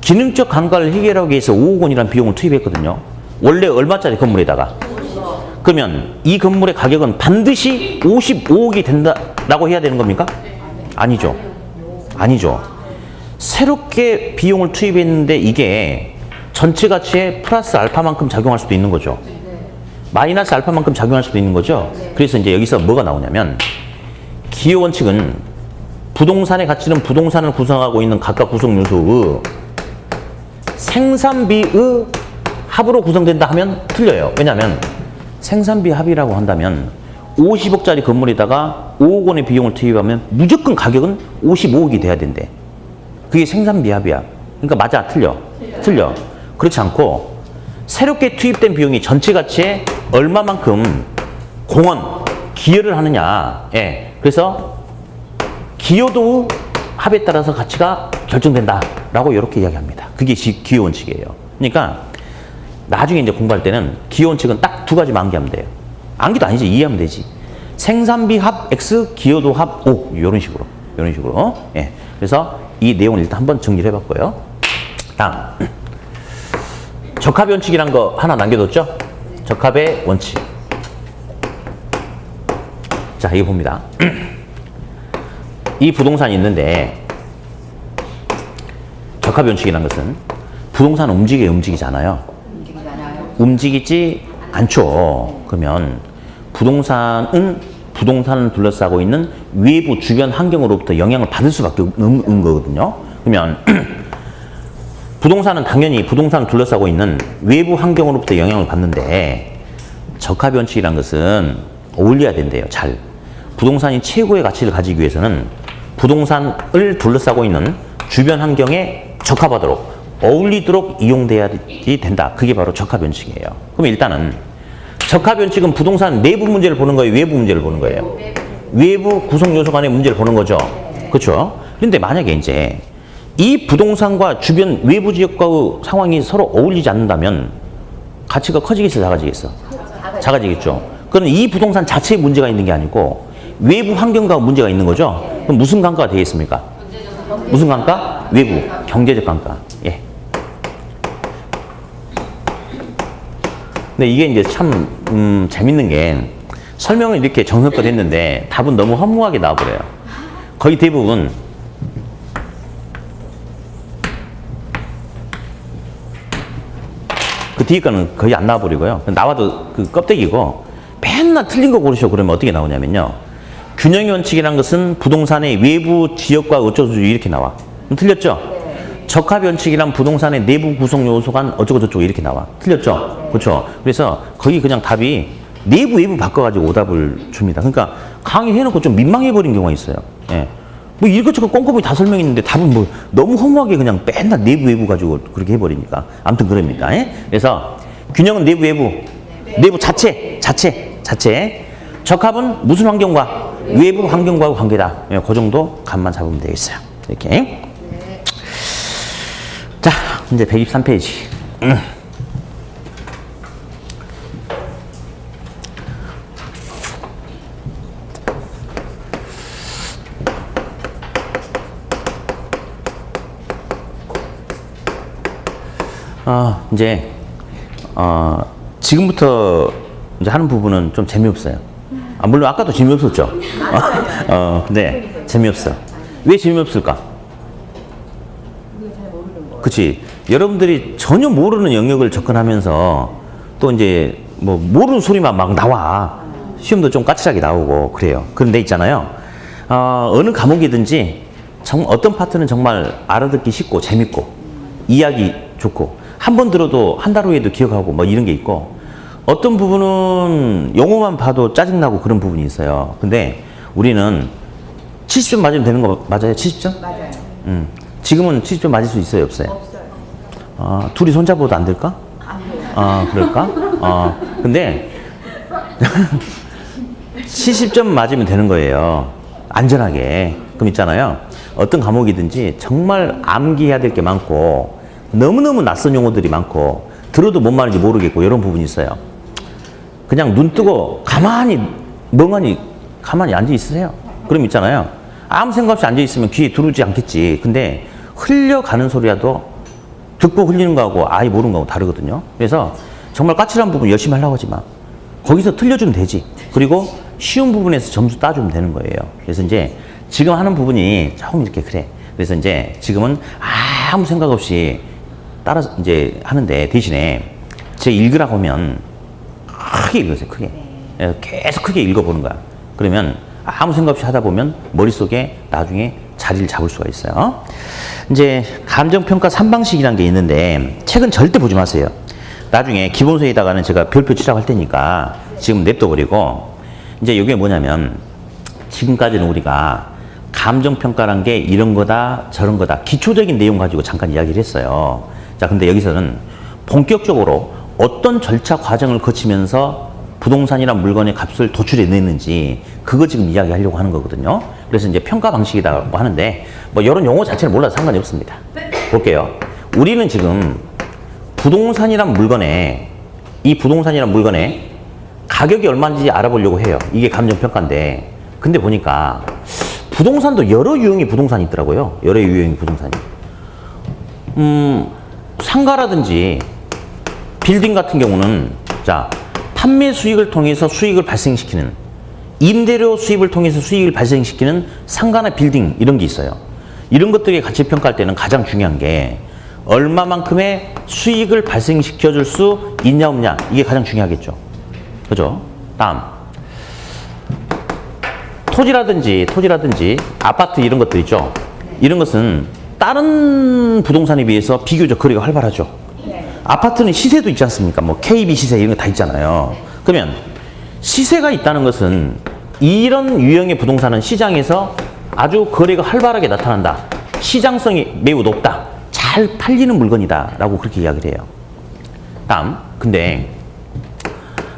기능적 간과를 해결하기 위해서 5억 원이라는 비용을 투입했거든요. 원래 얼마짜리 건물에다가. 그러면 이 건물의 가격은 반드시 55억이 된다라고 해야 되는 겁니까? 아니죠. 아니죠. 새롭게 비용을 투입했는데 이게 전체 가치에 플러스 알파만큼 작용할 수도 있는 거죠. 마이너스 알파만큼 작용할 수도 있는 거죠. 그래서 이제 여기서 뭐가 나오냐면 기여 원칙은 부동산의 가치는 부동산을 구성하고 있는 각각 구성 요소의 생산비의 합으로 구성된다 하면 틀려요. 왜냐하면 생산비 합이라고 한다면 50억짜리 건물에다가 5억 원의 비용을 투입하면 무조건 가격은 55억이 돼야 된대. 그게 생산비 합이야. 그러니까 맞아, 틀려. 틀려. 그렇지 않고 새롭게 투입된 비용이 전체 가치에 얼마만큼 공헌, 기여를 하느냐. 예. 그래서 기여도 합에 따라서 가치가 결정된다라고 이렇게 이야기합니다. 그게 기여 원칙이에요. 그러니까 나중에 이제 공부할 때는 기여 원칙은 딱 두 가지만 암기하면 돼요. 암기도 아니지, 이해하면 되지. 생산비 합 X, 기여도 합 O. 이런 식으로. 이런 식으로. 예. 그래서 이 내용을 일단 한번 정리를 해봤고요. 다음. 적합의 원칙이란 거 하나 남겨뒀죠? 적합의 원칙. 자, 이거 봅니다. 이 부동산이 있는데 적합의 원칙이란 것은 부동산은 움직이잖아요. 움직이지 않죠. 그러면 부동산을 둘러싸고 있는 외부 주변 환경으로부터 영향을 받을 수밖에 없는 거거든요. 그러면 부동산은 당연히 부동산을 둘러싸고 있는 외부 환경으로부터 영향을 받는데 적합의 원칙이란 것은 어울려야 된대요. 잘. 부동산이 최고의 가치를 가지기 위해서는 부동산을 둘러싸고 있는 주변 환경에 적합하도록 어울리도록 이용돼야 된다. 그게 바로 적합 원칙이에요. 그럼 일단은 적합 원칙은 부동산 내부 문제를 보는 거예요, 외부 문제를 보는 거예요? 외부 구성 요소 간의 문제를 보는 거죠. 그렇죠? 그런데 만약에 이제 이 부동산과 주변 외부 지역과의 상황이 서로 어울리지 않는다면 가치가 커지겠어, 작아지겠어? 작아지겠죠. 그럼 이 부동산 자체에 문제가 있는 게 아니고 외부 환경과 문제가 있는 거죠. 그럼 무슨 관가가 되겠습니까? 무슨 관가? 외부, 경제적 관가. 예. 근데 이게 이제 참 재밌는 게 설명을 이렇게 정성껏 했는데 답은 너무 허무하게 나와버려요. 거의 대부분 그 뒤에 거는 거의 안 나와버리고요. 나와도 그 껍데기고 맨날 틀린 거 고르셔. 그러면 어떻게 나오냐면요. 균형의 원칙이라는 것은 부동산의 외부 지역과 어쩌고저쩌고 이렇게 나와. 틀렸죠? 적합의 원칙이란 부동산의 내부 구성 요소 간 어쩌고저쩌고 이렇게 나와. 틀렸죠? 그렇죠? 그래서 거의 그냥 답이 내부 외부 바꿔가지고 오답을 줍니다. 그러니까 강의 해놓고 좀 민망해버린 경우가 있어요. 예. 뭐 이것저것 꼼꼼히 다 설명했는데 답은 뭐 너무 허무하게 그냥 맨날 내부 외부 가지고 그렇게 해버리니까. 아무튼 그럽니다. 예? 그래서 균형은 내부 외부. 내부 자체. 적합은 무슨 환경과? 외부 환경과의 관계다. 예, 그 정도 감만 잡으면 되겠어요. 이렇게. 자, 이제 123페이지. 이제 지금부터 이제 하는 부분은 좀 재미없어요. 물론 아까도 재미없었죠. 근데 재미없어. 왜 재미없을까? 그치. 여러분들이 전혀 모르는 영역을 접근하면서 또 이제 뭐 모르는 소리만 막 나와. 시험도 좀 까칠하게 나오고 그래요. 그런데 있잖아요. 어느 과목이든지 어떤 파트는 정말 알아듣기 쉽고 재밌고 이해하기 좋고 한 번 들어도 한 달 후에도 기억하고 뭐 이런 게 있고 어떤 부분은 영어만 봐도 짜증나고 그런 부분이 있어요. 근데 우리는 70점 맞으면 되는 거 맞아요? 70점? 맞아요. 지금은 70점 맞을 수 있어요? 없어요? 없어요. 둘이 손잡아도 안 될까? 안 돼요. 그럴까? 근데 70점 맞으면 되는 거예요. 안전하게. 그럼 있잖아요. 어떤 과목이든지 정말 암기해야 될 게 많고 너무너무 낯선 용어들이 많고 들어도 뭔 말인지 모르겠고 이런 부분이 있어요. 그냥 눈 뜨고 가만히 멍하니 가만히 앉아 있으세요. 그럼 있잖아요. 아무 생각 없이 앉아 있으면 귀에 들어오지 않겠지. 근데 흘려가는 소리라도 듣고 흘리는 거하고 아예 모르는 거하고 다르거든요. 그래서 정말 까칠한 부분 열심히 하려고 하지 마. 거기서 틀려주면 되지. 그리고 쉬운 부분에서 점수 따주면 되는 거예요. 그래서 이제 지금 하는 부분이 조금 이렇게 그래. 그래서 이제 지금은 아무 생각 없이 따라서 이제 하는데 대신에 제 읽으라고 하면 크게 읽으세요. 크게. 계속 크게 읽어보는 거야. 그러면 아무 생각 없이 하다 보면 머릿속에 나중에 자리를 잡을 수가 있어요. 이제 감정평가 3방식이라는 게 있는데 책은 절대 보지 마세요. 나중에 기본서에다가는 제가 별표 치라고 할 테니까 지금 냅둬버리고 이제 이게 뭐냐면 지금까지는 우리가 감정평가란 게 이런 거다 저런 거다 기초적인 내용 가지고 잠깐 이야기를 했어요. 자, 근데 여기서는 본격적으로 어떤 절차 과정을 거치면서 부동산이란 물건의 값을 도출해냈는지 그거 지금 이야기하려고 하는 거거든요. 그래서 이제 평가 방식이라고 하는데 뭐 이런 용어 자체를 몰라도 상관이 없습니다. 볼게요. 우리는 지금 부동산이란 물건에 이 부동산이란 물건에 가격이 얼마인지 알아보려고 해요. 이게 감정평가인데 근데 보니까 부동산도 여러 유형의 부동산이 있더라고요. 여러 유형의 부동산이. 상가라든지 빌딩 같은 경우는 자 판매 수익을 통해서 수익을 발생시키는 임대료 수입을 통해서 수익을 발생시키는 상가나 빌딩 이런 게 있어요. 이런 것들이 가치 평가할 때는 가장 중요한 게 얼마만큼의 수익을 발생시켜 줄 수 있냐 없냐 이게 가장 중요하겠죠. 그죠? 다음 토지라든지 아파트 이런 것들 있죠. 이런 것은 다른 부동산에 비해서 비교적 거래가 활발하죠. 아파트는 시세도 있지 않습니까? 뭐 KB 시세 이런 거 다 있잖아요. 그러면 시세가 있다는 것은 이런 유형의 부동산은 시장에서 아주 거래가 활발하게 나타난다. 시장성이 매우 높다. 잘 팔리는 물건이다. 라고 그렇게 이야기를 해요. 다음, 근데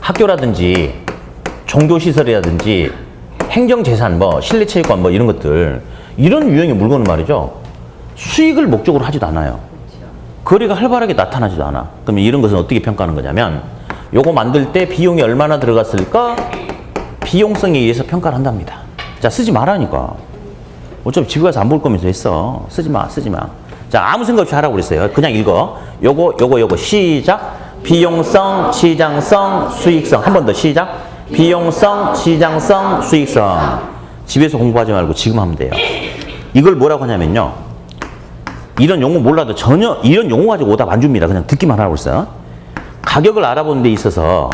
학교라든지 종교시설이라든지 행정재산, 뭐 실내체육관 뭐 이런 것들 이런 유형의 물건은 말이죠. 수익을 목적으로 하지도 않아요. 거래가 활발하게 나타나지도 않아. 그러면 이런 것은 어떻게 평가하는 거냐면 요거 만들 때 비용이 얼마나 들어갔을까? 비용성에 의해서 평가를 한답니다. 자, 쓰지 말라니까. 어차피 집에 가서 안 볼 거면서 했어. 쓰지 마. 자, 아무 생각 없이 하라고 그랬어요. 그냥 읽어. 요거 시작. 비용성, 시장성, 수익성. 한 번 더 시작. 비용성, 시장성, 수익성. 집에서 공부하지 말고 지금 하면 돼요. 이걸 뭐라고 하냐면요. 이런 용어 몰라도 전혀 이런 용어 가지고 오답 안 줍니다. 그냥 듣기만 하라고 했어요. 가격을 알아보는 데 있어서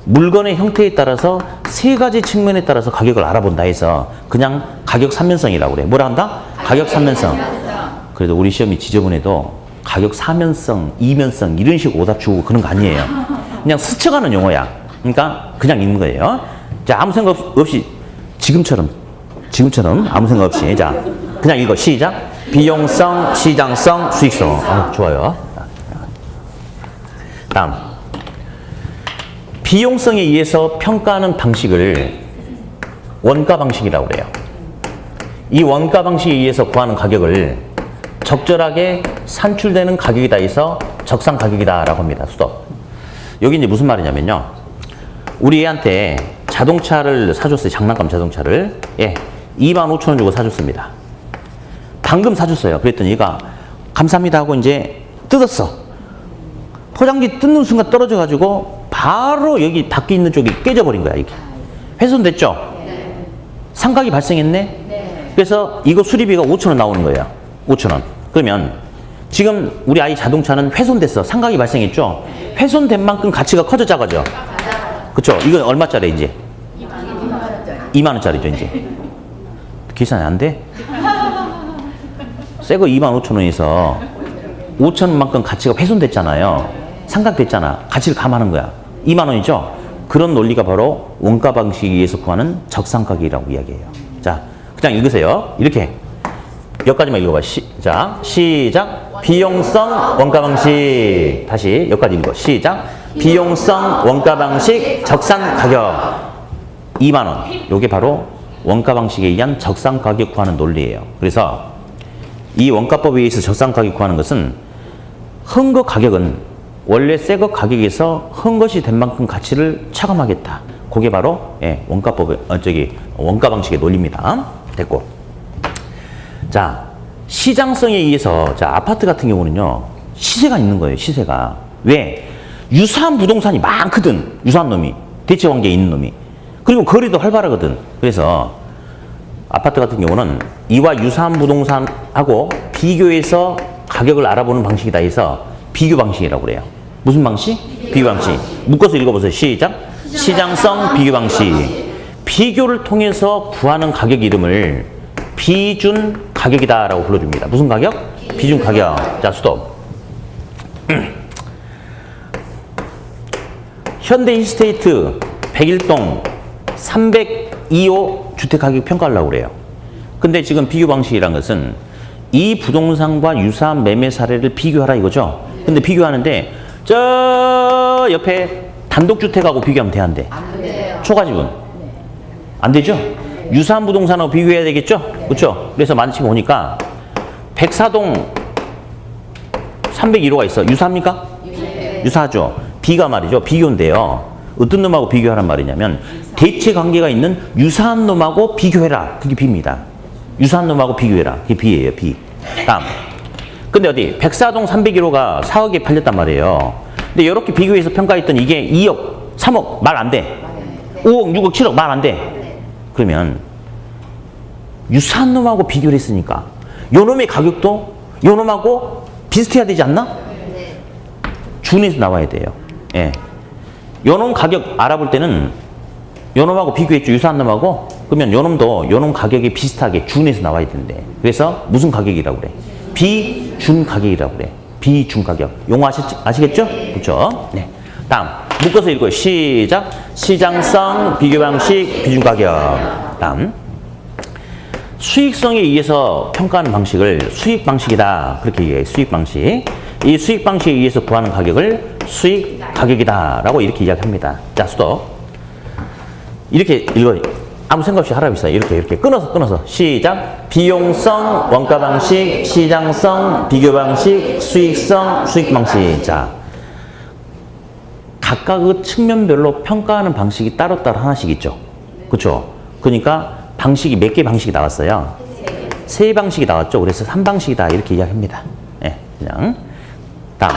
물건의 형태에 따라서 세 가지 측면에 따라서 가격을 알아본다 해서 그냥 가격 삼면성이라고 그래. 뭐라 한다? 가격 삼면성. 그래도 우리 시험이 지저분해도 가격 사면성, 이면성 이런 식으로 오답 주고 그런 거 아니에요. 그냥 스쳐가는 용어야. 그러니까 그냥 읽는 거예요. 자, 아무 생각 없이 지금처럼 아무 생각 없이 자 그냥 읽어. 시작. 비용성, 시장성, 수익성. 좋아요. 다음. 비용성에 의해서 평가하는 방식을 원가 방식이라고 그래요. 이 원가 방식에 의해서 구하는 가격을 적절하게 산출되는 가격이다 해서 적상 가격이다 라고 합니다. 수업. 여기 이제 무슨 말이냐면요. 우리 애한테 자동차를 사줬어요. 장난감 자동차를. 예. 25,000원 주고 사줬습니다. 방금 사줬어요. 그랬더니 얘가 감사합니다 하고 이제 뜯었어. 포장지 뜯는 순간 떨어져가지고 바로 여기 밖에 있는 쪽이 깨져버린 거야. 이게 훼손됐죠? 네. 상각이 발생했네? 네. 그래서 이거 수리비가 5,000원 나오는 거예요. 5,000원. 그러면 지금 우리 아이 자동차는 훼손됐어. 상각이 발생했죠? 훼손된 만큼 가치가 커져 작아져? 그쵸? 이건 얼마짜리 이제? 2만 원짜리죠 이제. 계산이 안 돼? 새거 25,000원에서 5,000원만큼 가치가 훼손됐잖아요. 상각됐잖아. 가치를 감하는 거야. 2만 원이죠? 그런 논리가 바로 원가 방식에 의해서 구하는 적상가격이라고 이야기해요. 자, 그냥 읽으세요. 이렇게. 여기까지만 읽어봐. 시작. 비용성 원가 방식. 다시 여기까지 읽어. 시작. 비용성 원가 방식 적산 가격. 2만 원. 요게 바로 원가 방식에 의한 적상 가격 구하는 논리예요. 그래서 이 원가법에 의해서 적상 가격 구하는 것은 헌 것 가격은 원래 새 것 가격에서 헌 것이 된 만큼 가치를 차감하겠다. 그게 바로 원가법의 원가 방식의 논리입니다. 됐고. 자, 시장성에 의해서 자, 아파트 같은 경우는요. 시세가 있는 거예요. 시세가. 왜? 유사한 부동산이 많거든. 유사한 놈이. 대체 관계에 있는 놈이. 그리고 거리도 활발하거든. 그래서 아파트 같은 경우는 이와 유사한 부동산하고 비교해서 가격을 알아보는 방식이다 해서 비교 방식이라고 그래요. 무슨 방식? 비교 방식. 묶어서 읽어보세요. 시작. 시장성 비교 방식. 비교를 통해서 구하는 가격 이름을 비준 가격이다라고 불러줍니다. 무슨 가격? 비준 가격. 자, 스톱. 현대 이스테이트 101동 302호 주택 가격 평가를 하려고 그래요. 근데 지금 비교 방식이란 것은 이 부동산과 유사한 매매 사례를 비교하라 이거죠. 근데 비교하는데 저 옆에 단독주택하고 비교하면 돼, 안 돼? 안 돼요. 초과지분. 안 되죠? 유사한 부동산하고 비교해야 되겠죠? 그렇죠? 그래서 마침 보니까 백사동 301호가 있어. 유사합니까? 유사하죠. B가 말이죠. 비교인데요. 어떤 놈하고 비교하란 말이냐면 대체 관계가 있는 유사한 놈하고 비교해라. 그게 B입니다. 유사한 놈하고 비교해라. 그게 B예요. B. 다음. 근데 어디 백사동 301호가 4억에 팔렸단 말이에요. 근데 이렇게 비교해서 평가했더니 이게 2억, 3억 말 안 돼. 5억, 6억, 7억 말 안 돼. 그러면 유사한 놈하고 비교를 했으니까 요 놈의 가격도 요 놈하고 비슷해야 되지 않나? 준에서 나와야 돼요. 예. 요 놈 가격 알아볼 때는 요 놈하고 비교했죠. 유사한 놈하고. 그러면 요 놈도 요 놈 가격이 비슷하게 준에서 나와야 된대. 그래서 무슨 가격이라고 그래? 비준 가격이라고 그래. 비준 가격. 용어 아시겠죠? 그렇죠? 네. 다음. 묶어서 읽어요. 시작. 시장성 비교 방식 비준 가격. 다음. 수익성에 의해서 평가하는 방식을 수익 방식이다. 그렇게 얘기해요. 수익 방식. 이 수익 방식에 의해서 구하는 가격을 수익 가격이다. 라고 이렇게 이야기합니다. 자, 스톱. 이렇게 읽어요. 아무 생각 없이 하라고 있어요. 이렇게 끊어서. 시작. 비용성 원가 방식, 시장성 비교 방식, 수익성 수익 방식. 자, 각각의 측면별로 평가하는 방식이 따로따로 하나씩 있죠. 그렇죠? 그러니까 방식이 몇 개 방식이 나왔어요? 세 방식이 나왔죠. 그래서 3방식이다 이렇게 이야기합니다. 네, 그냥 다음.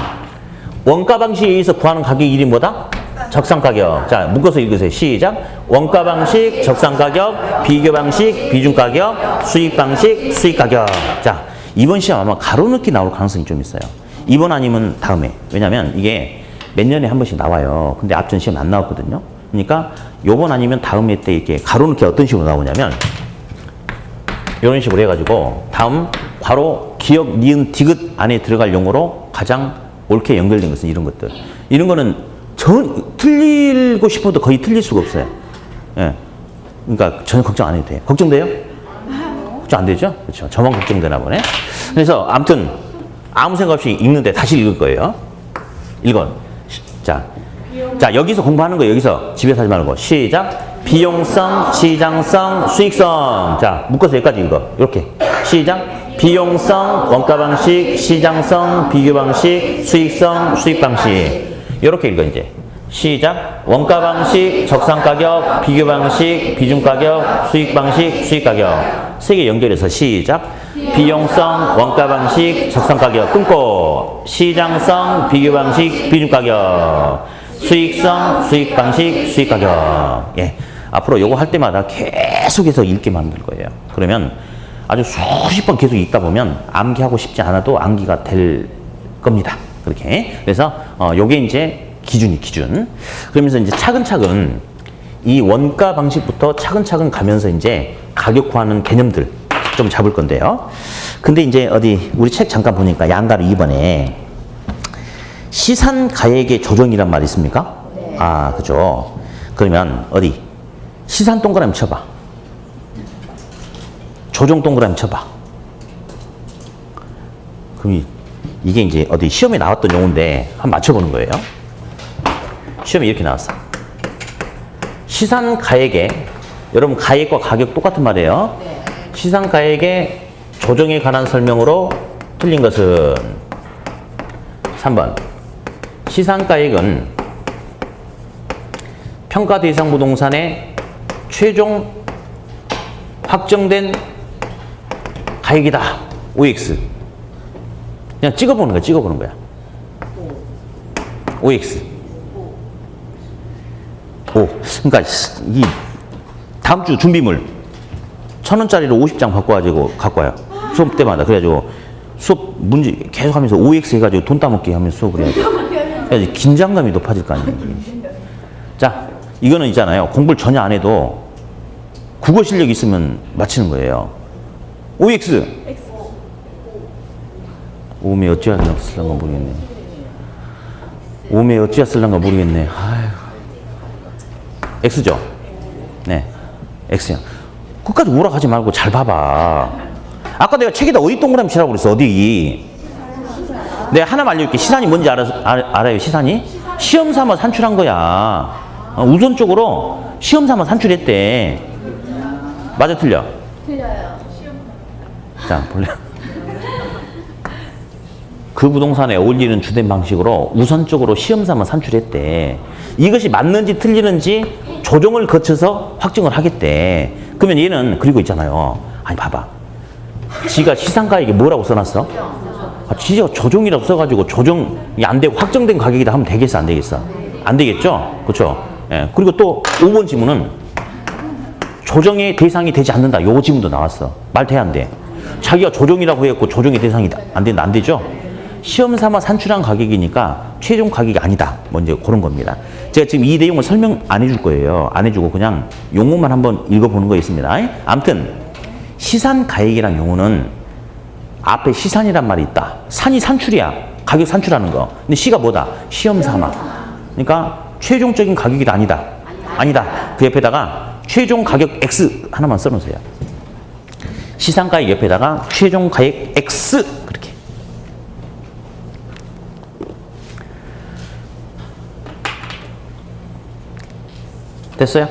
원가 방식에 의해서 구하는 가격 이름이 뭐다? 적상 가격. 자, 묶어서 읽으세요. 시작. 원가 방식, 적상 가격, 비교 방식, 비중 가격, 수익 방식, 수익 가격. 자, 이번 시험 아마 가로넣기 나올 가능성이 좀 있어요. 이번 아니면 다음에. 왜냐면 이게 몇 년에 한 번씩 나와요. 근데 앞전 시험 안 나왔거든요. 그러니까 요번 아니면 다음에 때 이렇게 가로넣기 어떤 식으로 나오냐면 이런 식으로 해가지고 다음 괄호 기역 니은 디귿 안에 들어갈 용어로 가장 옳게 연결된 것은 이런 것들. 이런 거는 틀리고 싶어도 거의 틀릴 수가 없어요. 예. 그러니까 전혀 걱정 안 해도 돼요. 걱정돼요? 걱정 안 되죠? 그렇죠. 저만 걱정되나 보네. 그래서 아무튼 아무 생각 없이 읽는데 다시 읽을 거예요. 읽어. 자, 여기서 공부하는 거예요. 여기서 집에서 하지 말고. 시작. 비용성, 시장성, 수익성. 자, 묶어서 여기까지 읽어. 이렇게. 시작. 비용성, 원가 방식, 시장성, 비교 방식, 수익성, 수익 방식. 이렇게 읽어, 이제. 시작. 원가 방식, 적상 가격, 비교 방식, 비중 가격, 수익 방식, 수익 가격. 세 개 연결해서 시작. 비용성, 원가 방식, 적상 가격 끊고 시장성, 비교 방식, 비중 가격, 수익성, 수익 방식, 수익 가격. 예. 앞으로 요거 할 때마다 계속해서 읽게 만들 거예요. 그러면 아주 수십 번 계속 읽다 보면 암기하고 싶지 않아도 암기가 될 겁니다. 그렇게. 그래서 요게 이제 기준. 그러면서 이제 차근차근 이 원가 방식부터 차근차근 가면서 이제 가격 구하는 개념들 좀 잡을 건데요. 근데 이제 어디 우리 책 잠깐 보니까 양가로 2번에 시산 가액의 조정이란 말이 있습니까? 네. 아, 그죠. 그러면 어디 시산 동그라미 쳐봐. 조정 동그라미 쳐봐. 그럼 이게 이제 어디 시험에 나왔던 용어인데 한번 맞춰보는 거예요. 시험에 이렇게 나왔어. 시산 가액의 여러분 가액과 가격 똑같은 말이에요. 시상가액의 조정에 관한 설명으로 틀린 것은 3번. 시상가액은 평가 대상 부동산의 최종 확정된 가액이다. OX. 그냥 찍어보는 거야. 찍어보는 거야. OX. 오. 그러니까 이 다음 주 준비물 1,000원짜리를 50장 바꿔가지고 갖고 와요. 수업 때마다. 그래가지고 수업 문제 계속 하면서 OX 해가지고 돈 따먹기 하면서 수업을 해야지. 그래야지 긴장감이 높아질 거 아니에요. 자, 이거는 있잖아요. 공부를 전혀 안 해도 국어 실력이 있으면 맞히는 거예요. OX. 오메 어찌야 쓸란가 모르겠네. 오메 어찌야 쓸란가 모르겠네. 아휴. X죠? 네. X야. 끝까지 오락하지 말고 잘 봐봐. 아까 내가 책에다 어디 동그라미 치라고 그랬어? 어디? 내가 하나만 알려줄게. 시산이 뭔지 알아요? 시산이? 시험 삼아 산출한 거야. 우선적으로 시험 삼아 산출했대. 맞아, 틀려? 틀려요. 자, 볼래? 그 부동산에 어울리는 주된 방식으로 우선적으로 시험 삼아 산출했대. 이것이 맞는지 틀리는지 조정을 거쳐서 확정을 하겠대. 그러면 얘는 그리고 있잖아요. 아니 봐봐. 지가 시상가액에 뭐라고 써놨어? 지가 조정이라고 써가지고 조정이 안 되고 확정된 가격이다 하면 되겠어? 안 되겠어? 안 되겠죠? 그렇죠? 예. 그리고 또 5번 지문은 조정의 대상이 되지 않는다. 요 지문도 나왔어. 말 돼, 안 돼? 자기가 조정이라고 했고 조정의 대상이 안 된다. 안 되죠? 시험 삼아 산출한 가격이니까 최종 가격이 아니다. 먼저 그런 겁니다. 제가 지금 이 내용을 설명 안 해줄 거예요. 안 해주고 그냥 용어만 한번 읽어보는 거 있습니다. 아무튼 시산가액이란 용어는 앞에 시산이란 말이 있다. 산이 산출이야. 가격 산출하는 거. 근데 시가 뭐다? 시험 삼아. 그러니까 최종적인 가격이 아니다. 아니다. 그 옆에다가 최종 가격 X 하나만 써놓으세요. 시상가액 옆에다가 최종 가액 X 그렇게. 됐어요?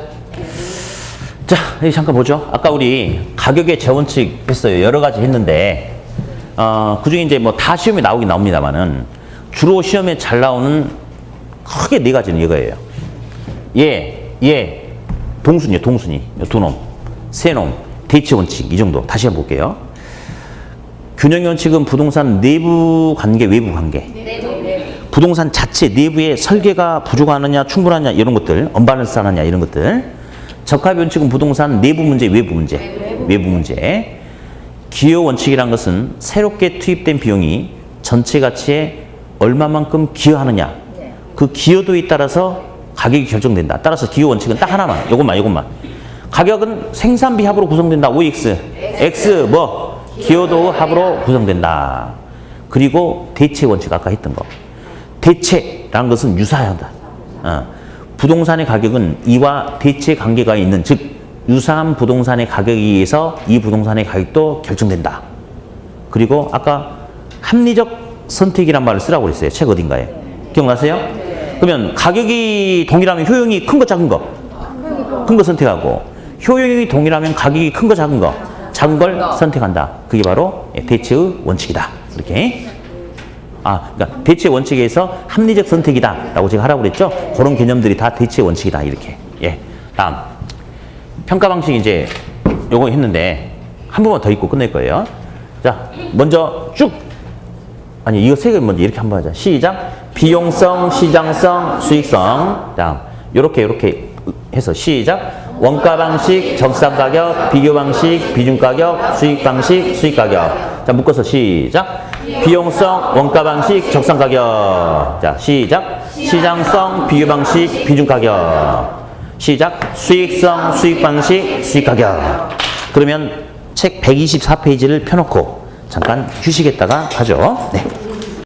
자, 여기 잠깐 보죠. 아까 우리 가격의 재원칙 했어요. 여러 가지 했는데 그중에 이제 뭐 다 시험에 나오긴 나옵니다만은 주로 시험에 잘 나오는 크게 네 가지는 이거예요. 동순이요, 동순이. 두 놈, 세 놈, 대치 원칙 이 정도. 다시 한번 볼게요. 균형 원칙은 부동산 내부 관계, 외부 관계. 부동산 자체 내부의 설계가 부족하느냐, 충분하냐 이런 것들, 언밸런스하느냐 이런 것들. 적합 원칙은 부동산 내부 문제, 외부 문제, 외부 문제. 기여 원칙이란 것은 새롭게 투입된 비용이 전체 가치에 얼마만큼 기여하느냐. 그 기여도에 따라서 가격이 결정된다. 따라서 기여 원칙은 딱 하나만, 요것만. 가격은 생산비 합으로 구성된다. OX. X 뭐? 기여도 합으로 구성된다. 그리고 대체 원칙 아까 했던 거. 대체라는 것은 유사하다. 부동산의 가격은 이와 대체 관계가 있는, 즉 유사한 부동산의 가격에 의해서 이 부동산의 가격도 결정된다. 그리고 아까 합리적 선택이란 말을 쓰라고 그랬어요. 책 어딘가에. 기억나세요? 그러면 가격이 동일하면 효용이 큰 거 작은 거? 큰 거 선택하고, 효용이 동일하면 가격이 큰 거 작은 거? 작은 걸 선택한다. 그게 바로 대체의 원칙이다. 이렇게. 그러니까 대체 원칙에서 합리적 선택이다라고 제가 하라고 그랬죠. 그런 개념들이 다 대체 원칙이다. 이렇게. 예. 다음 평가 방식 이제 요거 했는데 한 번만 더 읽고 끝낼 거예요. 자, 먼저 쭉 이거 세 개 먼저 이렇게 한번 하자. 시작. 비용성, 시장성, 수익성. 다음 요렇게 해서 시작. 원가 방식, 적산 가격, 비교 방식, 비중 가격, 수익 방식, 수익 가격. 자, 묶어서 시작. 비용성, 원가 방식, 적산 가격. 자, 시작. 시장성, 비교 방식, 비중 가격. 시작. 수익성, 수익 방식, 수익 가격. 그러면 책 124페이지를 펴놓고 잠깐 휴식했다가 하죠. 네.